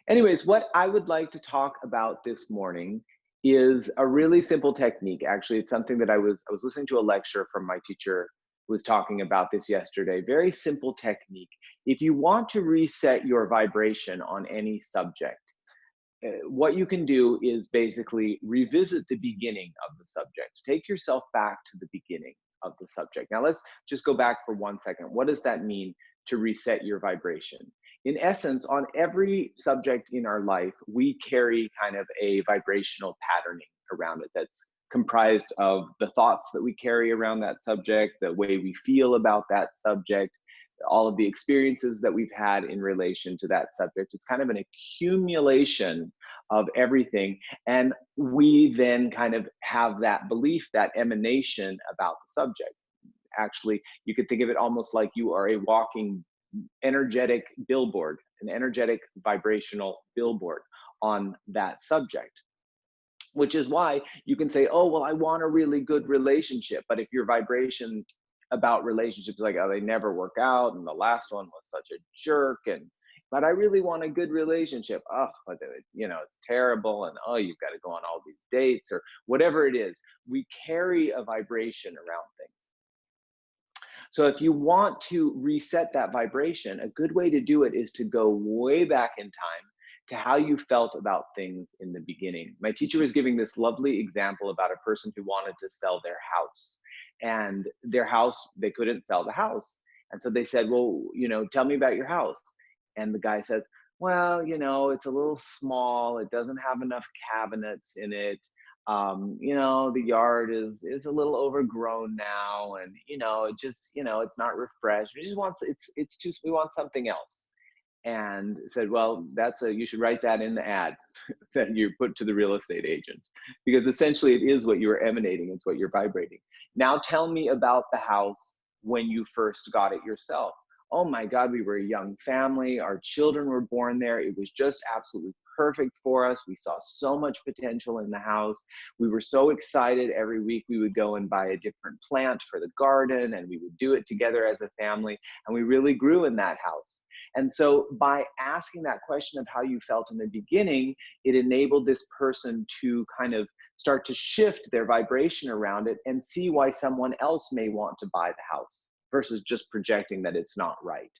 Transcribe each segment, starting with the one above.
Anyways, what I would like to talk about this morning is a really simple technique. Actually, it's something that I was listening to a lecture from my teacher who was talking about this yesterday. Very simple technique. If you want to reset your vibration on any subject, what you can do is basically revisit the beginning of the subject. Take yourself back to the beginning of the subject. Now, let's just go back for 1 second. What does that mean to reset your vibration? In essence, on every subject in our life, we carry kind of a vibrational patterning around it that's comprised of the thoughts that we carry around that subject, the way we feel about that subject, all of the experiences that we've had in relation to that subject. It's kind of an accumulation of everything. And we then kind of have that belief, that emanation about the subject. Actually, you could think of it almost like you are a walking energetic billboard, an energetic vibrational billboard on that subject. Which is why you can say, oh, well, I want a really good relationship. But if your vibration about relationships like, oh, they never work out, and the last one was such a jerk, and but I really want a good relationship. Oh, but it's terrible, and oh, you've got to go on all these dates or whatever it is. We carry a vibration around things. So if you want to reset that vibration, a good way to do it is to go way back in time to how you felt about things in the beginning. My teacher was giving this lovely example about a person who wanted to sell their house. And their house, they couldn't sell the house. And so they said, well, tell me about your house. And the guy says, well, it's a little small. It doesn't have enough cabinets in it. The yard is a little overgrown now, and it just, it's not refreshed. We just wants it's just we want something else. And said, well, you should write that in the ad that you put to the real estate agent, because essentially it is what you are emanating, it's what you're vibrating. Now tell me about the house when you first got it yourself. Oh my God, we were a young family. Our children were born there. It was just absolutely perfect for us. We saw so much potential in the house. We were so excited. Every week we would go and buy a different plant for the garden, and we would do it together as a family. And we really grew in that house. And so by asking that question of how you felt in the beginning, it enabled this person to kind of start to shift their vibration around it and see why someone else may want to buy the house versus just projecting that it's not right.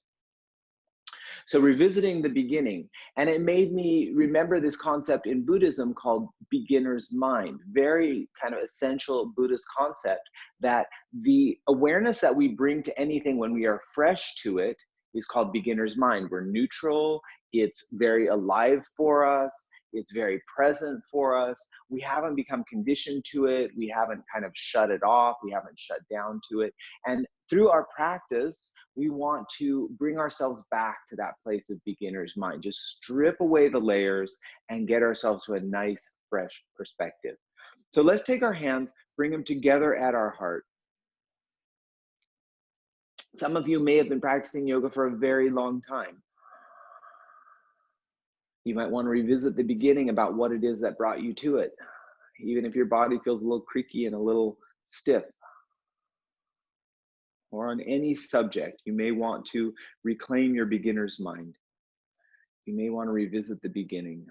So revisiting the beginning, and it made me remember this concept in Buddhism called beginner's mind, very kind of essential Buddhist concept, that the awareness that we bring to anything when we are fresh to it is called beginner's mind. We're neutral, it's very alive for us, it's very present for us. We haven't become conditioned to it. We haven't kind of shut it off. We haven't shut down to it. And through our practice, we want to bring ourselves back to that place of beginner's mind. Just strip away the layers and get ourselves to a nice, fresh perspective. So let's take our hands, bring them together at our heart. Some of you may have been practicing yoga for a very long time. You might want to revisit the beginning about what it is that brought you to it, even if your body feels a little creaky and a little stiff. Or on any subject, you may want to reclaim your beginner's mind. You may want to revisit the beginning.